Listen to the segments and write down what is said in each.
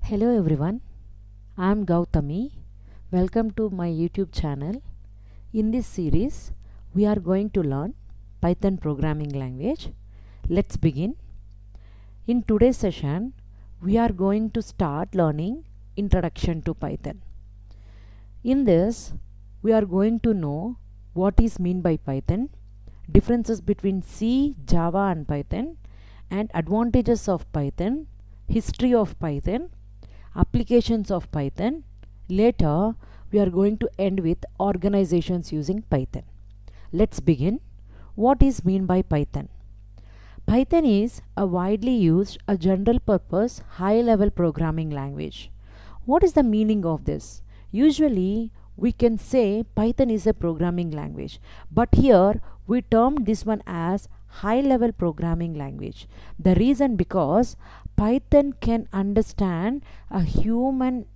Hello everyone, I am Gautami. Welcome to my YouTube channel. In this series, we are going to learn Python programming language. Let's begin. In today's session, we are going to start learning Introduction to Python. In this, we are going to know what is meant by Python, differences between C, Java and Python, and advantages of Python, history of Python, applications of Python. Later, we are going to end with organizations using Python. Let's begin. What is meant by Python? Python is a widely used, a general purpose, high level programming language. What is the meaning of this? Usually, we can say Python is a programming language, but here we term this one as high level programming language. The reason because Python can understand a human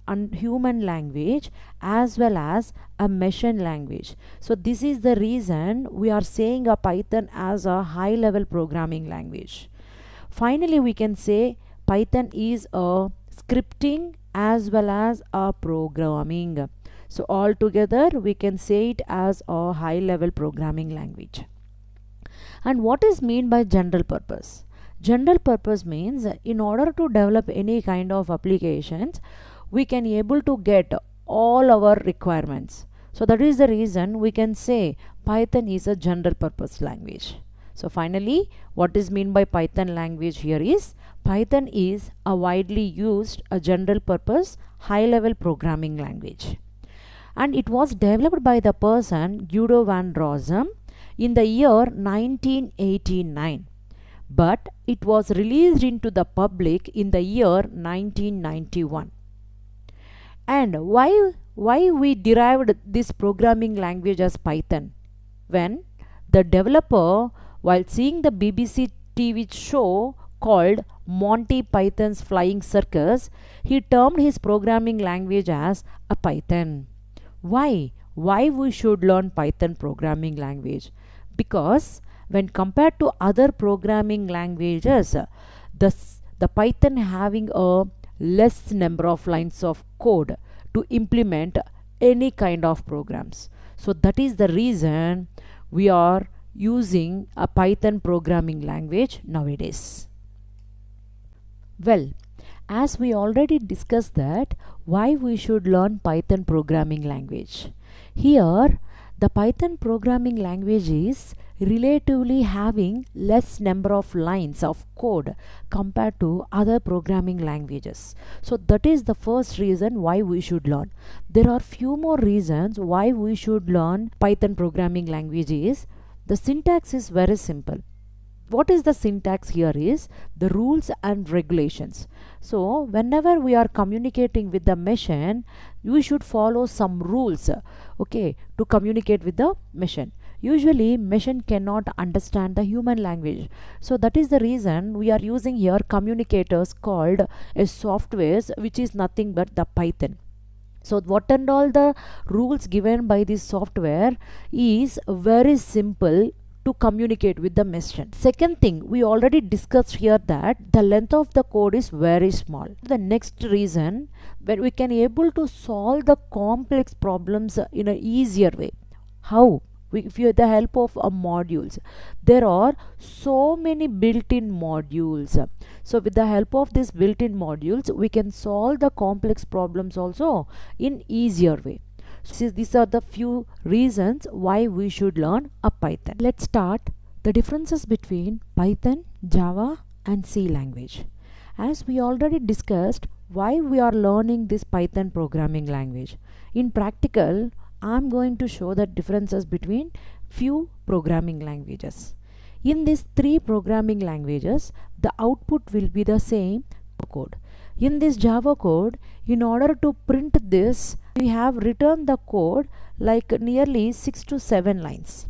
language as well as a machine language. So this is the reason we are saying a Python as a high level programming language. Finally, we can say Python is a scripting as well as a programming. So altogether we can say it as a high level programming language. And what is meant by general purpose? General purpose means in order to develop any kind of applications, we can able to get all our requirements. So that is the reason we can say Python is a general purpose language. So finally, what is meant by Python language here is Python is a widely used, a general purpose, high level programming language. And it was developed by the person Guido van Rossum in the year 1989, but it was released into the public in the year 1991. And why we derived this programming language as Python? When the developer, while seeing the BBC TV show called Monty Python's Flying Circus, he termed his programming language as a Python. Why we should learn Python programming language? Because when compared to other programming languages, the Python having a less number of lines of code to implement any kind of programs. So that is the reason we are using a Python programming language nowadays. Well, as we already discussed that why we should learn Python programming language. Here, the Python programming language is relatively having less number of lines of code compared to other programming languages. So that is the first reason why we should learn. There are few more reasons why we should learn Python programming language is the syntax is very simple. What is the syntax here is the rules and regulations. So whenever we are communicating with the machine, you should follow some rules, okay, to communicate with the machine. Usually machine cannot understand the human language. So that is the reason we are using here communicators called as softwares, which is nothing but the Python. So what and all the rules given by this software is very simple to communicate with the machine. Second thing, we already discussed here that the length of the code is very small. The next reason, when we can able to solve the complex problems in an easier way. How? With the help of modules. There are so many built-in modules. So with the help of these built-in modules, we can solve the complex problems also in easier way. So these are the few reasons why we should learn a Python. Let's start the differences between Python, Java and C language. As we already discussed why we are learning this Python programming language. In practical, I am going to show the differences between few programming languages. In these three programming languages, the output will be the same code. In this Java code, in order to print this, we have written the code like nearly 6 to 7 lines.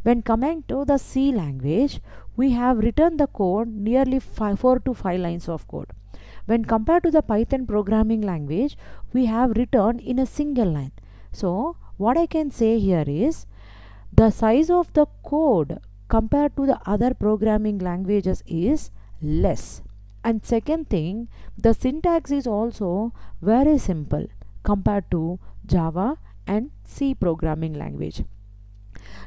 When coming to the C language, we have written the code nearly 4 to 5 lines of code. When compared to the Python programming language, we have written in a single line. So what I can say here is the size of the code compared to the other programming languages is less. And second thing, the syntax is also very simple compared to Java and C programming language.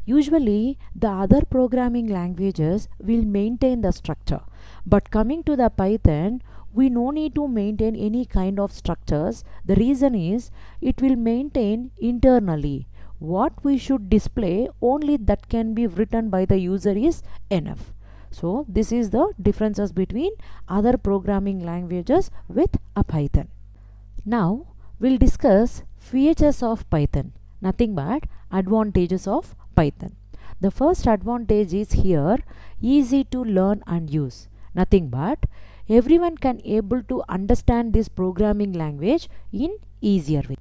Usually, the other programming languages will maintain the structure, but coming to the Python, we no need to maintain any kind of structures. The reason is it will maintain internally. What we should display only that can be written by the user is enough. So this is the differences between other programming languages with a Python. Now we'll discuss features of Python, nothing but advantages of Python. The first advantage is here easy to learn and use, nothing but everyone can able to understand this programming language in easier way.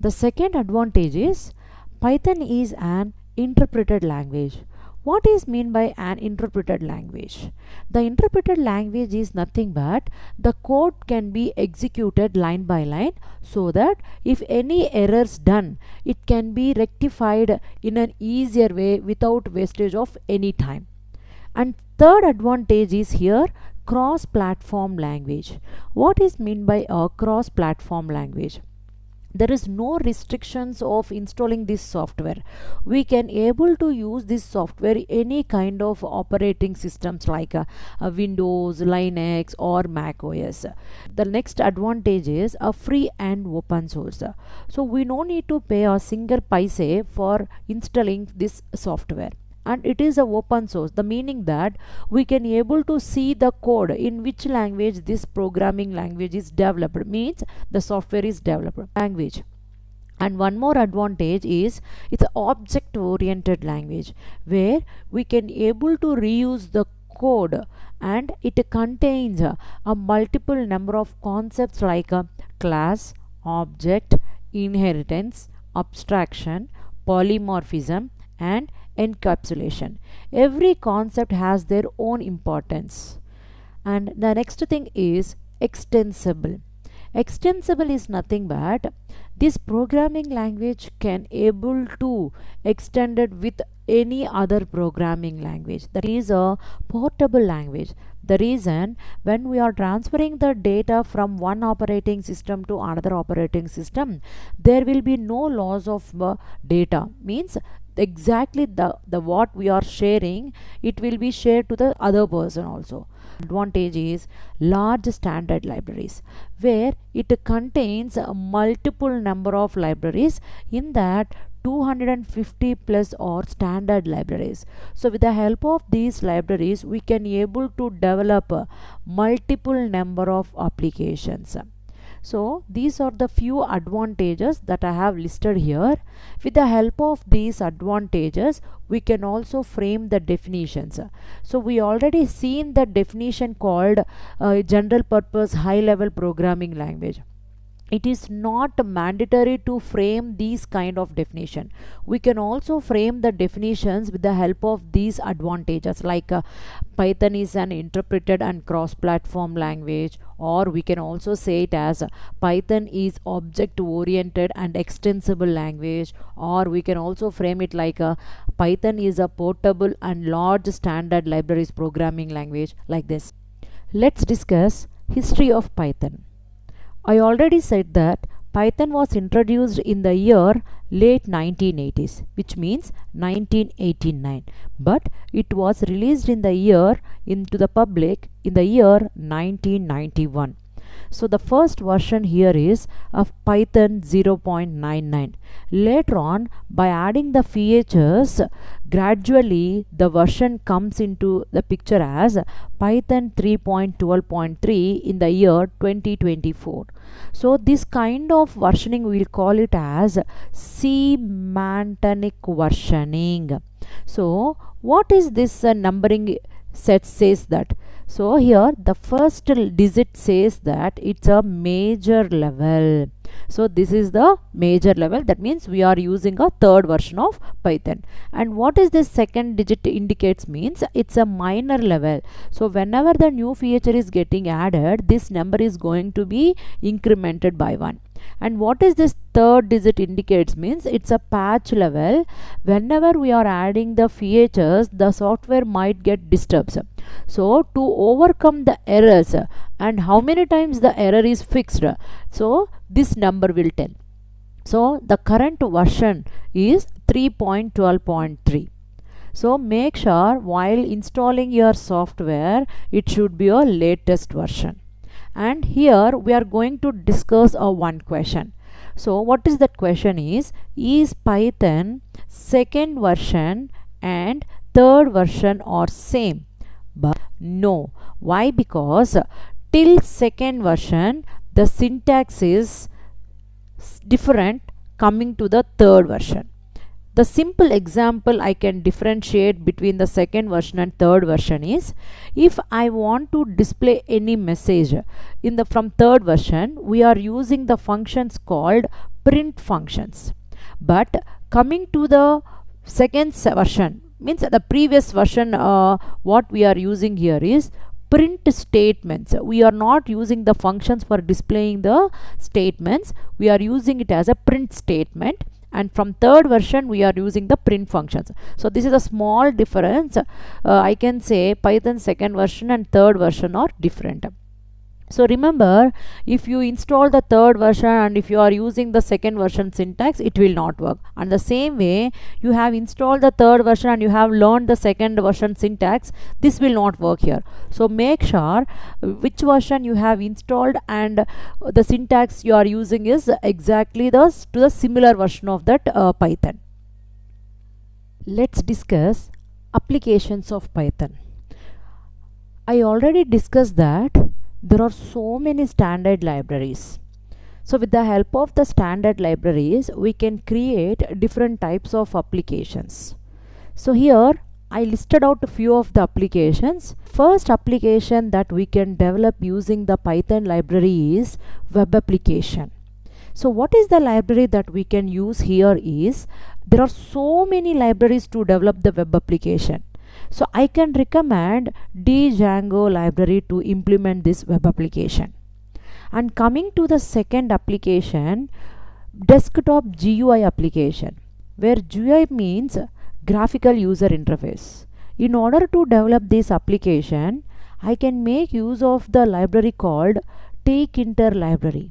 The second advantage is Python is an interpreted language. What is mean by an interpreted language? The interpreted language is nothing but the code can be executed line by line, so that if any errors done, it can be rectified in an easier way without wastage of any time. And third advantage is here cross-platform language. What is mean by a cross-platform language? There is no restrictions of installing this software. We can able to use this software any kind of operating systems like Windows, Linux or Mac OS. The next advantage is a free and open source. So we no need to pay a single paise for installing this software. And it is a open source, the meaning that we can able to see the code in which language this programming language is developed, means the software is developed language. And one more advantage is it's an object oriented language where we can able to reuse the code, and it contains a multiple number of concepts like a class, object, inheritance, abstraction, polymorphism and encapsulation. Every concept has their own importance. And the next thing is extensible. Extensible is nothing but this programming language can able to extend it with any other programming language. That is a portable language. The reason when we are transferring the data from one operating system to another operating system, there will be no loss of data, means exactly the what we are sharing, it will be shared to the other person also. Advantage is large standard libraries where it contains a multiple number of libraries, in that 250 plus or standard libraries. So with the help of these libraries we can able to develop a multiple number of applications. So these are the few advantages that I have listed here. With the help of these advantages, we can also frame the definitions. So we already seen the definition called general purpose high level programming language. It is not mandatory to frame these kind of definition. We can also frame the definitions with the help of these advantages, like Python is an interpreted and cross-platform language, or we can also say it as Python is object-oriented and extensible language, or we can also frame it like Python is a portable and large standard libraries programming language, like this. Let's discuss history of Python. I already said that Python was introduced in the year late 1980s, which means 1989, but it was released in the year into the public in the year 1991. So the first version here is of Python 0.99. Later on, by adding the features, gradually the version comes into the picture as Python 3.12.3 in the year 2024. So this kind of versioning we will call it as semantic versioning. So what is this numbering set says that? So here the first digit says that it's a major level. So this is the major level, that means we are using a third version of Python. And what is this second digit indicates means it's a minor level. So whenever the new feature is getting added, this number is going to be incremented by 1. And what is this third digit indicates means it's a patch level. Whenever we are adding the features, the software might get disturbed. So to overcome the errors and how many times the error is fixed, so this number will tell. So the current version is 3.12.3. So make sure while installing your software, it should be a latest version. And here we are going to discuss one question. So what is that question is Python second version and third version are same? But no. Why? Because till second version the syntax is different coming to the third version. The simple example I can differentiate between the second version and third version is, if I want to display any message in the from third version, we are using the functions called print functions. But coming to the second version, means the previous version, what we are using here is print statements. We are not using the functions for displaying the statements. We are using it as a print statement. And from third version we are using the print functions. So this is a small difference. I can say Python second version and third version are different. So remember, if you install the third version and if you are using the second version syntax, it will not work. And the same way, you have installed the third version and you have learned the second version syntax, this will not work here. So make sure which version you have installed and the syntax you are using is exactly to the similar version of that Python. Let's discuss applications of Python. I already discussed that there are so many standard libraries. So with the help of the standard libraries, we can create different types of applications. So here I listed out a few of the applications. First application that we can develop using the Python library is web application. So what is the library that we can use here is, there are so many libraries to develop the web application. So I can recommend Django library to implement this web application. And coming to the second application, desktop GUI application, where GUI means graphical user interface. In order to develop this application, I can make use of the library called Tkinter library.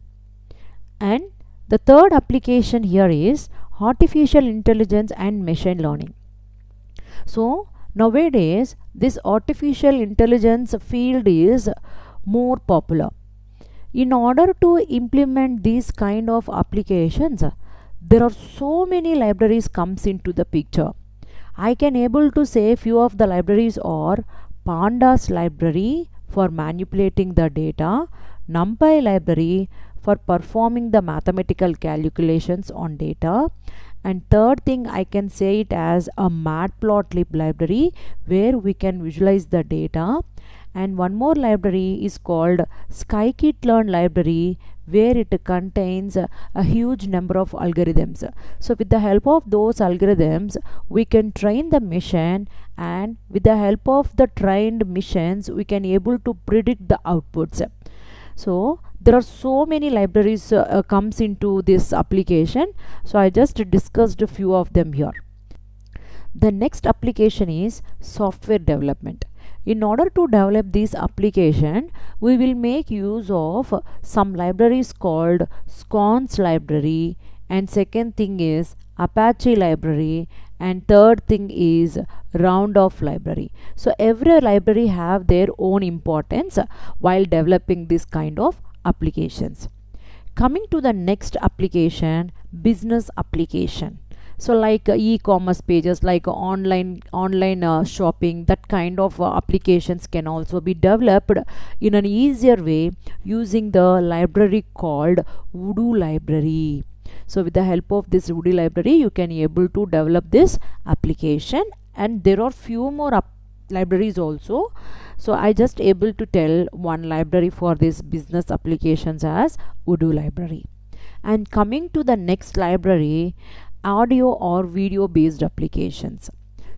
And the third application here is artificial intelligence and machine learning. So nowadays, this artificial intelligence field is more popular. In order to implement these kind of applications, there are so many libraries comes into the picture. I can able to say few of the libraries are Pandas library for manipulating the data, NumPy library for performing the mathematical calculations on data, and third thing I can say it as a matplotlib library where we can visualize the data, and one more library is called scikit-learn library where it contains a huge number of algorithms. So with the help of those algorithms we can train the machine, and with the help of the trained machines we can able to predict the outputs. So there are so many libraries comes into this application. So I just discussed a few of them here. The next application is software development. In order to develop this application, we will make use of some libraries called sconce library, and second thing is Apache library, and third thing is roundoff library. So every library have their own importance while developing this kind of applications. Coming to the next application, business application. So like e-commerce pages, like online shopping, that kind of applications can also be developed in an easier way using the library called Voodoo library. So with the help of this Voodoo library you can able to develop this application, and there are few more libraries also. So I just able to tell one library for this business applications as Voodoo library. And coming to the next library, audio or video based applications.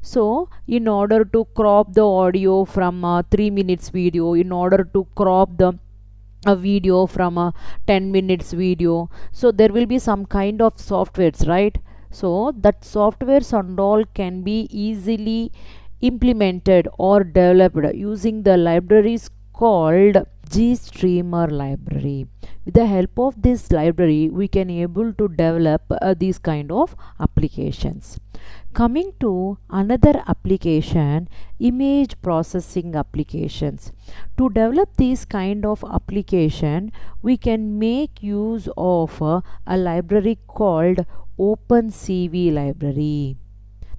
So in order to crop the audio from 3 minutes video, in order to crop the a video from a 10 minutes video. So there will be some kind of softwares, right? So that softwares and all can be easily implemented or developed using the libraries called GStreamer library. With the help of this library, we can able to develop these kind of applications. Coming to another application, image processing applications. To develop this kind of application, we can make use of a library called OpenCV library.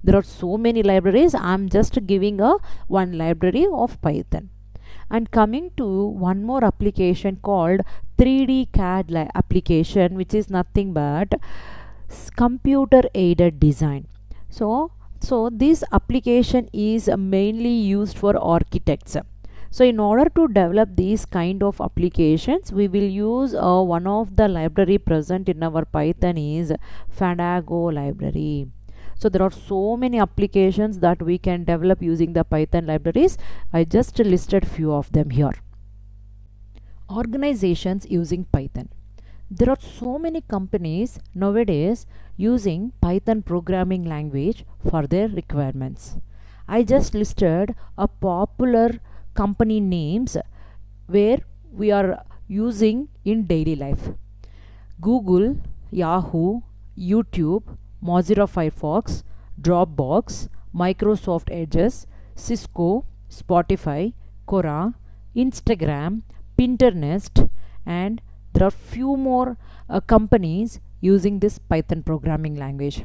There are so many libraries. I'm just giving a one library of Python. And coming to one more application called 3D CAD application, which is nothing but computer aided design. So this application is mainly used for architects. So in order to develop these kind of applications, we will use one of the library present in our Python is Fandango library. So there are so many applications that we can develop using the Python libraries. I just listed few of them here. Organizations using Python. There are so many companies nowadays using Python programming language for their requirements. I just listed a popular company names where we are using in daily life. Google, Yahoo, YouTube, Mozilla Firefox, Dropbox, Microsoft Edge, Cisco, Spotify, Quora, Instagram, Pinterest, and there are few more companies using this Python programming language.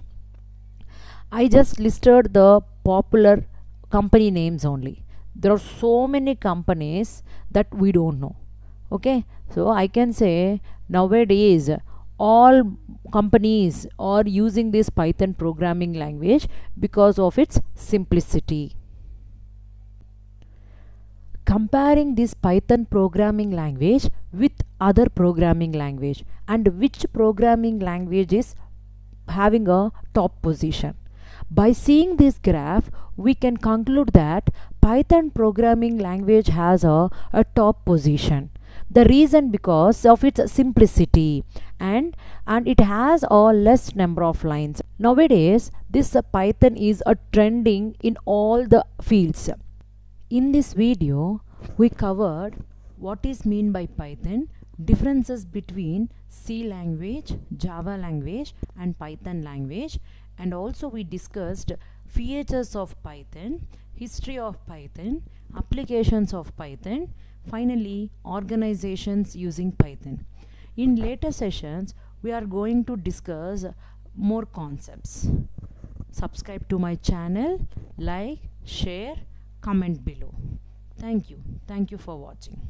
I just listed the popular company names only. There are so many companies that we don't know. Okay, so I can say nowadays all companies are using this Python programming language because of its simplicity. Comparing this Python programming language with other programming language, and which programming language is having a top position. By seeing this graph, we can conclude that Python programming language has a top position. The reason because of its simplicity and it has a less number of lines. Nowadays, this Python is a trending in all the fields. In this video, we covered what is mean by Python, differences between C language, Java language and Python language, and also we discussed features of Python, history of Python, applications of Python, finally organizations using Python. In later sessions, we are going to discuss more concepts. Subscribe to my channel, like, share, comment below. Thank you for watching.